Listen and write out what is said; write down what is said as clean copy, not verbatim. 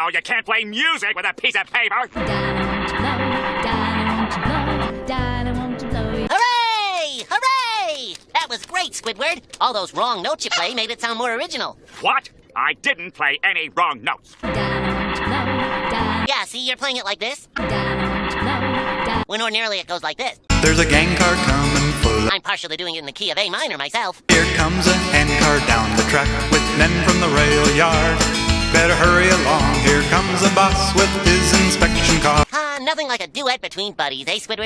know you can't play music with a piece of paper. Hooray! Hooray! That was great, Squidward. All those wrong notes you play made it sound more original. What? I didn't play any wrong notes. Yeah, see, you're playing it like this. When ordinarily it goes like this. There's a gang car coming full. I'm partially doing it in the key of A minor myself. Here comes a handcar down the track with men from the rail yard. Better hurry along, here comes the boss with his inspection car. Nothing like a duet between buddies, eh, Squidward?